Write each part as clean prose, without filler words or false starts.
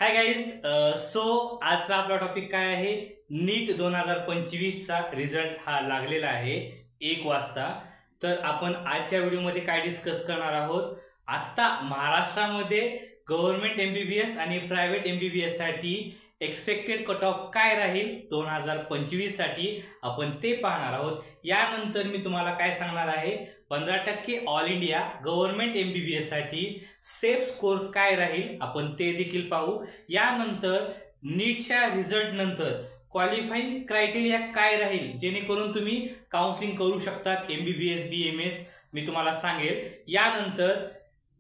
Hi guys. So आजचा आपला topic काय आहे? नीट 2025 चा रिझल्ट हा लागलेला आहे 1 वाजता. तर आपण आजच्या व्हिडिओमध्ये काय डिस्कस करणार आहोत? आता महाराष्ट्रामध्ये गव्हर्नमेंट एमबीबीएस आणि प्रायव्हेट एमबीबीएस साठी एक्सपेक्टेड कट ऑफ काय राहील 2025 साठी आपण ते पाहणार आहोत. यानंतर मी तुम्हाला काय सांगणार आहे, 15% ऑल इंडिया गव्हर्नमेंट एमबीबीएस साठी सेफ स्कोर काय राहील आपण ते देखील पाहू. यानंतर नीटच्या रिझल्ट नंतर क्वालिफाईंग क्रायटेरिया काय राहील जेणेकरून तुम्ही काउन्सिलिंग करू शकतात एमबीबीएस बीएमएस मी तुम्हाला सांगेल. यानंतर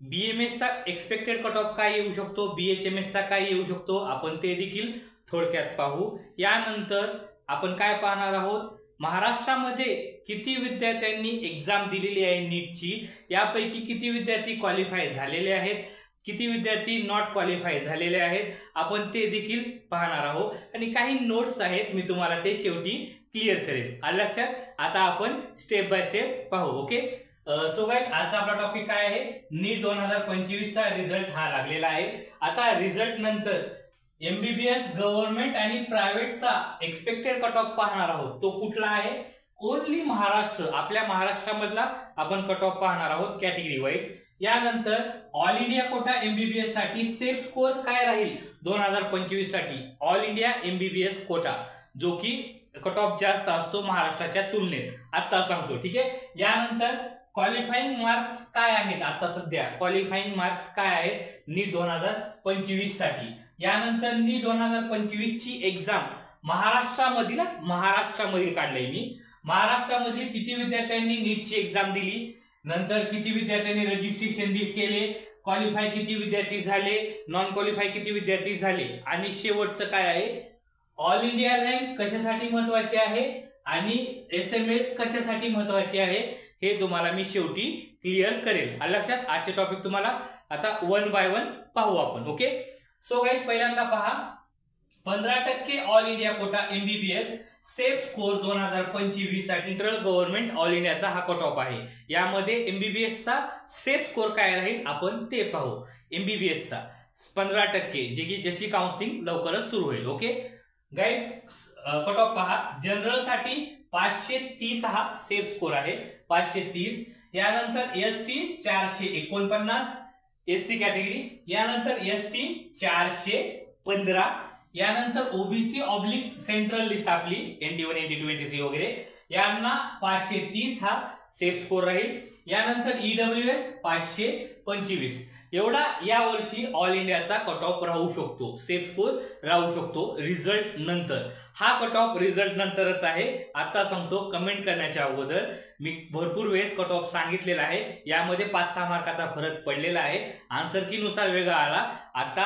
बीएमएस चा एक्सपेक्टेड कट ऑफ काय येऊ शकतो, बीएचएमएस चा काय येऊ शकतो आपण ते देखील थोडक्यात पाहू. यानंतर आपण काय पाहणार आहोत, महाराष्ट्रामध्ये किती विद्यार्थ्यांनी एक्झाम दिलेली आहे नीटची, यापैकी किती विद्यार्थी क्वालिफाय झालेले आहेत, किती विद्यार्थी नॉट क्वालिफाय झालेले आहेत आपण ते देखील पाहणार आहोत. आणि काही नोट्स आहेत मी तुम्हाला ते शेवटी क्लिअर करेल. आलं लक्षात? आता आपण स्टेप बाय स्टेप पाहू. ओके. सो गाइस, आजचा आपला टॉपिक काय आहे? नीट 2025 चा रिझल्ट हा लागलेला आहे. आता रिझल्ट नंतर एमबीबीएस गव्हर्नमेंट आणि प्रायव्हेटचा एक्सपेक्टेड कट ऑफ पाहणार आहोत. तो कुठला आहे? ओनली महाराष्ट्र, आपल्या महाराष्ट्रामधला आपण कट ऑफ पाहणार आहोत कॅटेगरी वाईज. यानंतर ऑल इंडिया कोटा एमबीबीएस साठी सेफ स्कोर काय राहील 2025 साठी ऑल इंडिया एमबीबीएस कोटा, जो की कट ऑफ जास्त असतो महाराष्ट्राच्या तुलनेत, आता सांगतो. ठीक आहे. यानंतर क्वालिफाईंग मार्क्स काय आहेत, आता सध्या क्वालिफाईंग मार्क्स काय आहेत नीट 2025 साठी. यानंतर नीट 2025 ची एक्झाम महाराष्ट्रामधील काढलंय मी. महाराष्ट्रामधील किती विद्यार्थ्यांनी नीटची एक्झाम दिली, नंतर किती विद्यार्थ्यांनी रजिस्ट्रेशन केले, क्वालिफाय किती विद्यार्थी झाले, नॉन क्वालिफाय किती विद्यार्थी झाले, आणि शेवटचं काय आहे, ऑल इंडिया रँक कशासाठी महत्वाची आहे आणि एसएमएल कशासाठी महत्वाची आहे हे तुम्हाला मी शेवटी क्लिअर करेल. आलं लक्षात? आजचे टॉपिक तुम्हाला आता 1 बाय 1 पाहू आपण. ओके. सो गाइस, पहिल्यांदा पहा, 15% all India quota MBBS safe score 2025 साठी सेंट्रल गव्हर्नमेंट ऑल इंडियाचा हा कट ऑफ आहे. यामध्ये एमबीबीएस चा सेफ स्कोर काय राहील आपण ते पाहू. एमबीबीएस चा 15% ज्याची काउन्सिलिंग लवकरच सुरू होईल. ओके गाइस, कट ऑफ पहा. जनरल साठी 530 हा सेफ स्कोर आहे, 530. यानंतर एससी 449 एससी कॅटेगरी. यानंतर एसटी 415. यानंतर ओबीसी ऑब्लिक सेंट्रल लिस्ट आपली ND1 ND2 ND3 वगैरे यांना 530 हा सेफ स्कोर राहील. यानंतर ईडब्ल्यूएस 525. एवढा या वर्षी ऑल इंडियाचा कट ऑफ राहू शकतो, सेफ स्कोर राहू शकतो रिझल्ट नंतर. हा कट ऑफ रिझल्ट नंतरच आहे, आता सांगतो. कमेंट करण्याच्या अगोदर मी भरपूर वेळेस कट ऑफ सांगितलेला आहे, यामध्ये 5-6 मार्काचा फरक पडलेला आहे, आन्सर की नुसार वेगळा आला. आता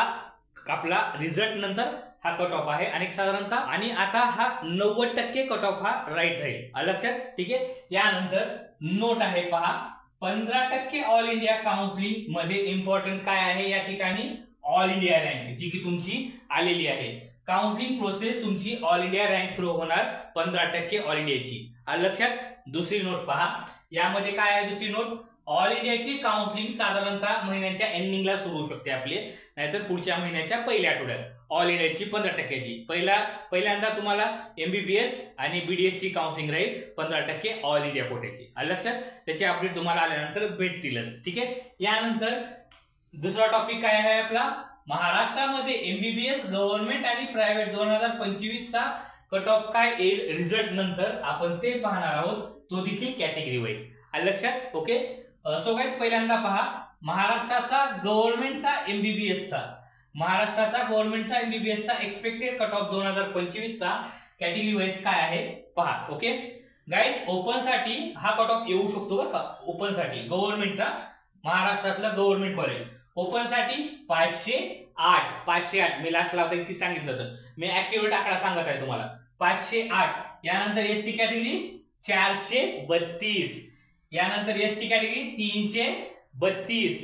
आपला रिझल्ट नंतर हा कट ऑफ आहे आणि साधारणतः, आणि आता हा 90% कट ऑफ हा राईट राहील. लक्षात? ठीक आहे. यानंतर नोट आहे पहा, 15% ऑल इंडिया काउन्सिलिंग मध्ये इम्पॉर्टंट काय आहे या ठिकाणी, ऑल इंडिया रँक जी की तुमची आलेली आहे. काउन्सिलिंग प्रोसेस तुमची ऑल इंडिया रँक थ्रू होणार 15% ऑल इंडियाची. लक्षात? दुसरी नोट पहा, यामध्ये काय आहे दुसरी नोट, ऑल इंडियाची काउन्सिलिंग साधारणतः महिन्याच्या एंडिंगला सुरू होऊ शकते आपले, नाहीतर पुढच्या महिन्याच्या पहिल्या आठवड्यात. ऑल इंडियाची 15%ची पहिल्यांदा तुम्हाला एमबीबीएस आणि बीडीएस ची काउन्सिलिंग राहील 15% ऑल इंडिया कोट्याची. लक्षात? त्याचे अपडेट तुम्हाला आल्यानंतर भेटतीलच. ठीक आहे. यानंतर दुसरा टॉपिक काय आहे आपला, महाराष्ट्रामध्ये एमबीबीएस गव्हर्नमेंट आणि प्रायव्हेट 2025 चा कट ऑफ काय येईल रिझल्ट नंतर आपण ते पाहणार आहोत, तो देखील कॅटेगरी वाईज. लक्षात? ओके. सो गाइस, पहिल्यांदा पहा, महाराष्ट्राचा गव्हर्नमेंटचा एमबीबीएसचा एक्सपेक्टेड कट ऑफ 2025 चा कॅटेगरी वाईज काय आहे पहा. ओके गाइस, ओपन साठी हा कट ऑफ येऊ शकतो बरं का. ओपन साठी गव्हर्नमेंटचा, महाराष्ट्रातलं गव्हर्नमेंट कॉलेज ओपन साठी 508 मी लास्ट लावता किती सांगितलं होतं, मी ऍक्युरेट आकडा सांगत आहे तुम्हाला, 508. यानंतर एससी कॅटेगरी 432. यानंतर ST category 332.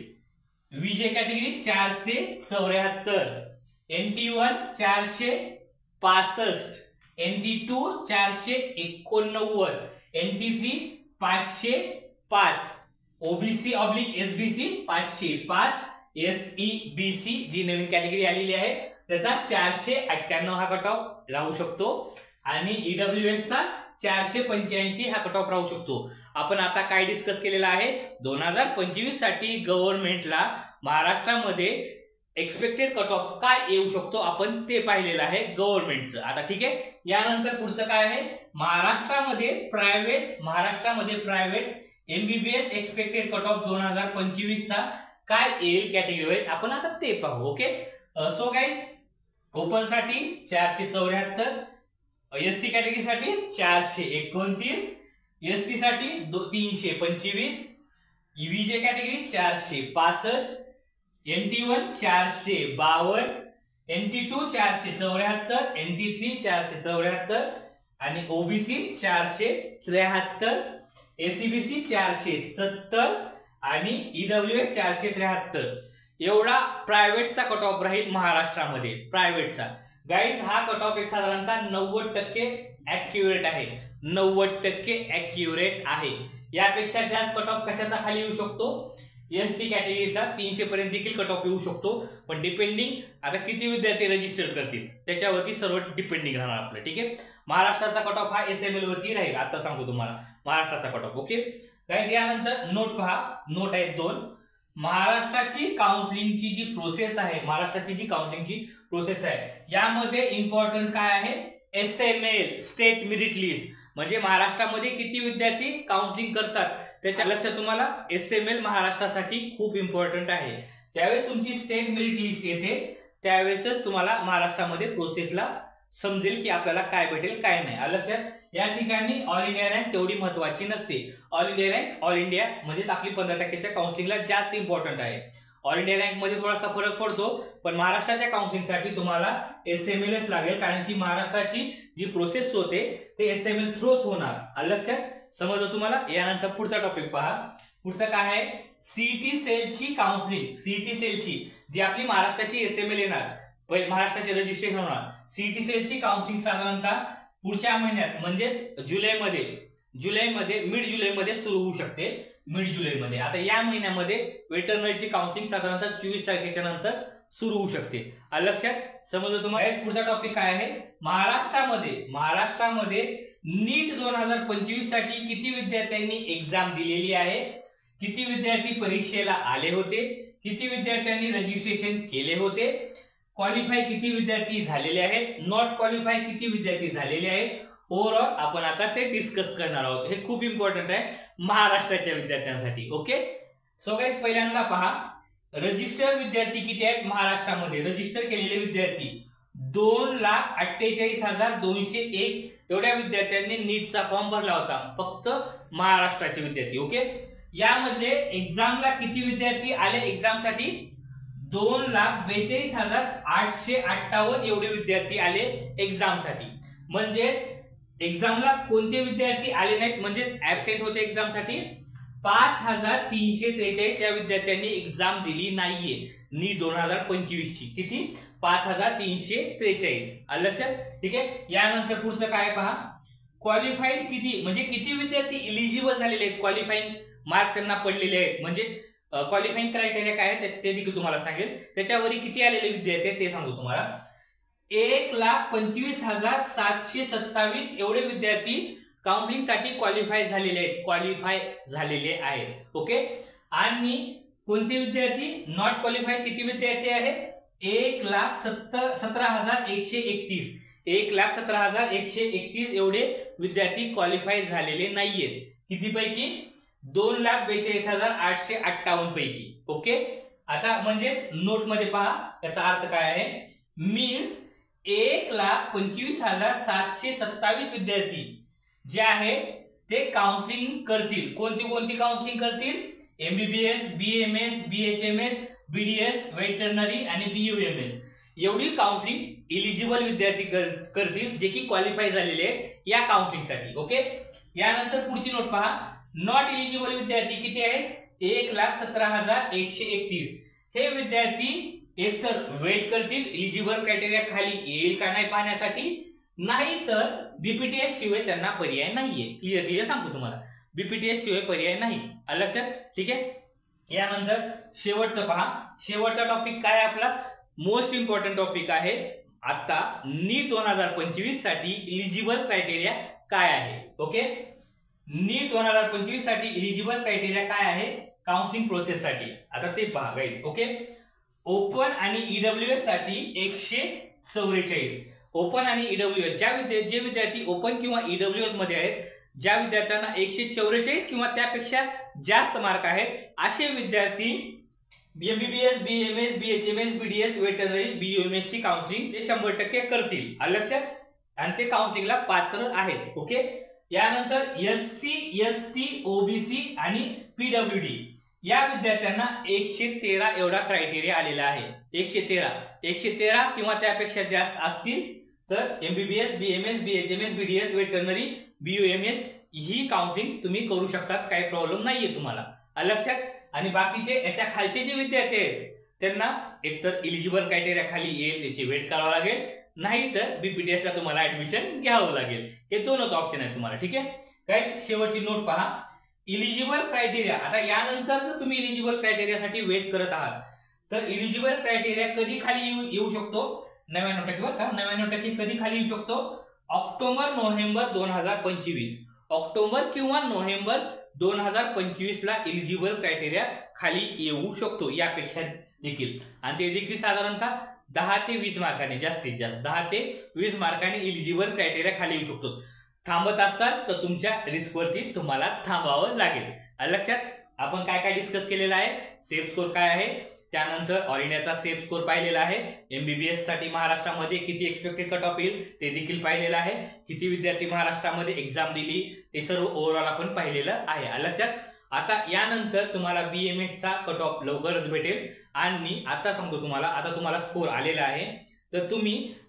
VJ category 474. NT1 465. NT2 489. NT3 505. OBC oblique SBC 505. SEBC जी नवीन कॅटेगरी आलेली आहे त्याचा 498 हा कट ऑफ राहू शकतो आणि ईडब्ल्यूएस चा 485 हा कट ऑफ राहू शकतो. आपण आता काय डिस्कस केलेला आहे, 2025 साठी गव्हर्नमेंटला महाराष्ट्रामध्ये एक्सपेक्टेड कट ऑफ काय येऊ शकतो आपण ते पाहिलेलं आहे गव्हर्नमेंटचं. आता ठीक आहे, यानंतर पुढचं काय आहे, महाराष्ट्रामध्ये private MBBS expected cut off 2025 चा काय येईल कॅटेगरी वाईज आपण आता ते पाहू. ओके, सो गाईज, ओपन साठी 474, एससी कॅटेगरी साठी 429, एसटी साठी 325, ईव्हीजे कॅटेगरी 465, NT1 452, NT2 474, NT3 474 आणि ओबीसी 473, एसीबीसी 470 आणि ईडब्ल्यूएस 473 एवढा प्रायव्हेटचा कट ऑफ राहील महाराष्ट्रामध्ये. प्रायव्हेटचा गाईज हा कट ऑफ एक साधारणतः 90% ऍक्युरेट आहे. 90% ऍक्युरेट आहे. यापेक्षा जास्त कट ऑफ कशाचा खाली येऊ शकतो, एसटी कॅटेगरीचा 300 पर्यंत देखील कट ऑफ येऊ शकतो. पण डिपेंडिंग आता किती विद्यार्थी रजिस्टर करतील त्याच्यावरती सर्व डिपेंडिंग राहणार आपलं. ठीक आहे, महाराष्ट्राचा कट ऑफ हा एसएमएल वरती राहील. आता सांगतो तुम्हाला महाराष्ट्राचा कट ऑफ. ओके गाईज, यानंतर नोट पहा, नोट आहेत 2. महाराष्ट्राची काउन्सिलिंगची जी प्रोसेस आहे, यामध्ये इम्पॉर्टंट काय आहे, एसएमएल स्टेट मेरिट लिस्ट, म्हणजे महाराष्ट्रामध्ये किती विद्यार्थी काउन्सिलिंग करतात त्याच्या लक्षात तुम्हाला एसएमएल महाराष्ट्रासाठी खूप इम्पॉर्टंट आहे. ज्यावेळेस तुमची स्टेट मेरिट लिस्ट येते त्यावेळेसच तुम्हाला महाराष्ट्रामध्ये प्रोसेसला समजेल की आपल्याला काय भेटेल काय नाही. लक्षात, या ठिकाणी ऑल इंडिया रँक तेवढी महत्वाची नसते. All India rank all India म्हणजेच आपली 15%च्या काउन्सिलिंगला जास्त इम्पॉर्टंट आहे. ऑल इंडिया रँक मध्ये थोडासा फरक पडतो, पण महाराष्ट्राच्या काउन्सिलिंगसाठी तुम्हाला एसएमएलच लागेल, कारण की महाराष्ट्राची जी प्रोसेस होते ते एसएमएल थ्रूच होणार. लक्षात समजलं तुम्हाला. यानंतर पुढचा टॉपिक पहा. पुढचं काय आहे, सीईटी सेलची काउन्सिलिंग. सीईटी सेलची जी आपली महाराष्ट्राची एसएमएल येणार, महाराष्ट्राचे रजिस्ट्रेशन होणार, सीईटी सेलची काउन्सिलिंग साधारणतः पुढच्या महिन्यात म्हणजेच जुलैमध्ये मिड जुलैमध्ये सुरू होऊ शकते. मिड जुलैमध्ये. आता या महिन्यामध्ये वेटरनरीची काउन्सिलिंग साधारणतः 24 तारखेच्या नंतर सुरू होऊ शकते. लक्षात समजलं तुम्हाला. पुढचा टॉपिक काय आहे, महाराष्ट्रामध्ये नीट 2025 साठी किती विद्यार्थ्यांनी एक्झाम दिलेली आहे, किती विद्यार्थी परीक्षेला आले होते, किती विद्यार्थ्यांनी रजिस्ट्रेशन केले होते, क्वालिफाय किती विद्यार्थी झालेले आहेत, नॉट क्वालिफाय किती विद्यार्थी झालेले आहेत, ओव्हरऑल आपण आता ते डिस्कस करणार आहोत. हे खूप इम्पॉर्टंट आहे महाराष्ट्राच्या विद्यार्थ्यांसाठी. ओके, सो गाईज, पहिल्यांदा पहा, रजिस्टर विद्यार्थी किती आहेत महाराष्ट्रामध्ये. रजिस्टर केलेले विद्यार्थी 2,48,201 एवढ्या विद्यार्थ्यांनी नीटचा फॉर्म भरला होता, फक्त महाराष्ट्राचे विद्यार्थी. ओके, यामधले एक्झामला किती विद्यार्थी आले एक्झामसाठी, 2,42,858 एवढे विद्यार्थी आले एक्झामसाठी. म्हणजेच एक्झामला कोणते विद्यार्थी आले नाहीत, म्हणजेच ऍबसेंट होते एक्झामसाठी 5,343 या विद्यार्थ्यांनी एक्झाम दिली नाहीये नीट 2025 ची. किती, 5,343. लक्षात. ठीक आहे, यानंतर पुढचं काय पहा, क्वालिफाईड किती, म्हणजे किती विद्यार्थी इलिजिबल झालेले आहेत, क्वालिफाईंग मार्क त्यांना पडलेले आहेत, म्हणजे क्वालिफाईंग क्रायटेरिया काय आहे ते देखील तुम्हाला सांगेल. त्याच्यावरही किती आलेले विद्यार्थी आहेत ते सांगतो तुम्हाला. 1,25,727 एवढे विद्यार्थी काउन्सिलिंग साठी क्वालिफाय झालेले आहेत. ओके, आणि कोणते विद्यार्थी नॉट क्वालिफाय किती विद्यार्थी आहेत, 1,17,131. 1,17,131 एवढे विद्यार्थी क्वालिफाय झालेले नाहीयेत. कितीपैकी, 2,42,858 पैकी. ओके, आता म्हणजेच नोट मध्ये पहा याचा अर्थ काय आहे, मीन्स 1,25,727 विद्यार्थी जे आहे ते काउन्सिलिंग करतील. कोणती काउन्सिलिंग करतील, MBBS, BMS, BHMS, BDS, veterinary आणि बीयूएमएस एवढी काउन्सिलिंग इलिजिबल विद्यार्थी करतील जे की क्वालिफाय झालेले आहेत या काउन्सिलिंगसाठी. ओके, यानंतर पुढची नोट पहा, नॉट इलिजिबल विद्यार्थी किती आहेत, 1,17,131. हे विद्यार्थी एकतर वेट करतील इलिजिबल क्रायटेरिया खाली येईल का नाही पाहण्यासाठी, नाही तर बीपीटीएस शिवाय त्यांना पर्याय नाहीये. क्लिअर सांगतो तुम्हाला, बीपीटीएस शिवाय पर्याय नाही. लक्षात. ठीक आहे, यानंतर शेवटचं पहा, शेवटचा टॉपिक काय आपला, मोस्ट इम्पॉर्टंट टॉपिक आहे आता नीट 2025 साठी इलिजिबल क्रायटेरिया काय आहे. ओके, नीट 2025 साठी इलिजिबल क्रायटेरिया काय आहे काउन्सिलिंग प्रोसेस साठी, आता ते पहा गाइस. ओके, ओपन आणि ईडब्ल्यूएस साठी 144. ओपन आणि ईडब्ल्यूएस जे विद्यार्थी ओपन किंवा ईडब्ल्यूएस मध्ये आहेत, ज्या विद्यार्थ्यांना 144 किंवा त्यापेक्षा जास्त मार्क आहेत, असे विद्यार्थी MBBS, BMS, BHMS, BDS, veterinary, BUMS ची काउन्सिलिंग ते 100% करतील. लक्षात, आणि ते काउन्सिलिंगला पात्र आहेत. ओके, यानंतर एससी, एसटी, ओबीसी आणि पीडब्ल्यूडी या विद्यार्थ्यांना 113 एवढा क्रायटेरिया आलेला आहे. 113 किंवा त्यापेक्षा जास्त असतील तर MBBS, BMS, BHMS, BDS, veterinary, BUMS ही काउन्सिलिंग तुम्ही करू शकतात, काही प्रॉब्लेम नाहीये तुम्हाला. लक्षात, आणि बाकीचे याच्या खालचे जे विद्यार्थी आहेत त्यांना एकतर इलिजिबल क्रायटेरिया खाली येईल त्याची वेट करावं लागेल, नाही तर बीपीटीएस ला तुम्हाला ऍडमिशन घ्यावं लागेल. हे दोनच ऑप्शन आहेत तुम्हाला. ठीक आहे काय, शेवटची नोट पहा. इलिजिबल क्रायटेरिया, आता यानंतर जर तुम्ही इलिजिबल क्रायटेरियासाठी वेट करत आहात तर इलिजिबल क्रायटेरिया कधी खाली येऊ शकतो, 99% बरं का, 99% कधी खाली येऊ शकतो, ऑक्टोबर नोव्हेंबर 2025. ऑक्टोबर किंवा नोव्हेंबर 2025 ला इलिजिबल क्रायटेरिया खाली येऊ शकतो, यापेक्षा देखील. आणि ते देखील साधारणतः 10 ते 20 मार्काने, जास्तीत जास्त 10 ते 20 मार्काने इलिजिबल क्रायटेरिया खाली येऊ शकतो. थांबत असतात तर तुमच्या रिस्कवरती तुम्हाला थांबावं लागेल. लक्षात, आपण काय काय डिस्कस केलेलं आहे, सेफ स्कोर काय आहे, त्यानंतर ऑल इंडियाचा सेफ स्कोर पाहिलेला आहे, एमबीबीएस साठी महाराष्ट्रामध्ये किती एक्सपेक्टेड कट ऑफ येईल ते देखील पाहिलेलं आहे, किती विद्यार्थी महाराष्ट्रामध्ये एक्झाम दिली ते सर्व ओव्हरऑल आपण पाहिलेलं आहे. लक्षात, आता यानंतर तुम्हाला बीएमएस चा कट ऑफ लवकरच भेटेल. आणि आता सांगतो तुम्हाला, आता तुम्हाला स्कोर आलेला आहे, तर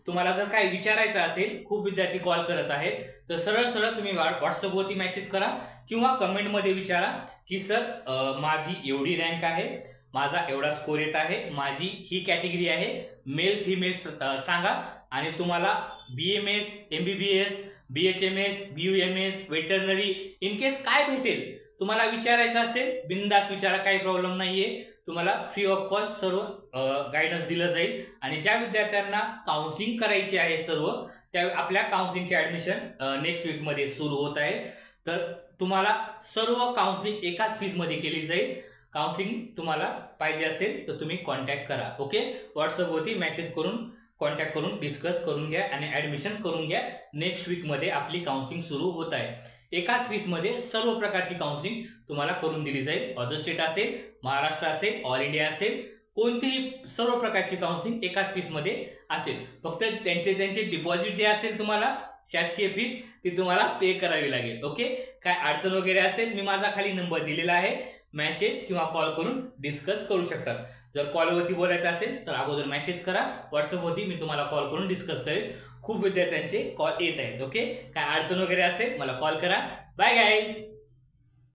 तुम्हाला जर काही विचारायचं असेल, खूप विद्यार्थी कॉल करत आहेत, तर सरळ सरळ तुम्ही व्हॉट्सअपवरती मेसेज करा किंवा कमेंटमध्ये विचारा की सर माझी एवढी रँक आहे, माझा एवढा स्कोर येत आहे, माझी ही कॅटेगरी आहे, मेल फिमेल सांगा, आणि तुम्हाला BMS, MBBS, BHMS, BUMS, veterinary in case काय भेटेल तुम्हाला विचारायचं असेल, बिंदास विचारा, काही प्रॉब्लेम नाहीये. तुम्हाला फ्री ऑफ कॉस्ट सर्व गायडन्स दिलं जाईल. आणि ज्या विद्यार्थ्यांना काउन्सिलिंग करायची आहे सर्व, त्या आपल्या काउन्सिलिंगचे ऍडमिशन नेक्स्ट वीक मध्ये सुरू होत आहे, तर तुम्हाला सर्व काउन्सिलिंग एकाच फीस मध्ये केली जाईल. काउन्सिलिंग तुम्हाला पाहिजे असेल तर तुम्ही कॉन्टॅक्ट करा. ओके, व्हॉट्सअपवरती मेसेज करून कॉन्टॅक्ट करून डिस्कस करून घ्या आणि ऍडमिशन करून घ्या. नेक्स्ट वीक मध्ये आपली काउन्सिलिंग सुरू होत आहे. एकाच फीस मध्ये सर्व प्रकारची काउन्सिलिंग तुम्हाला करून दिली जाईल. अदर स्टेट असेल, महाराष्ट्र असेल, ऑल इंडिया असेल, कोणतीही सर्व प्रकारची काउन्सिलिंग एकाच फीस मध्ये असेल. फक्त त्यांचे डिपॉझिट जे असेल तुम्हाला शासकीय फीस ती तुम्हाला पे करावी लागेल. ओके, काय अडचण वगैरे असेल मी माझा खाली नंबर दिलेला आहे, मेसेज किंवा कॉल करून डिस्कस करू शकतात. जर कॉलवरती बोलायचं असेल तर अगोदर मेसेज करा, व्हॉट्सअपवरती मी तुम्हाला कॉल करून डिस्कस करेल. खूप विद्यार्थ्यांचे कॉल येत आहेत. ओके, काय अडचण वगैरे असेल मला कॉल करा. Bye guys.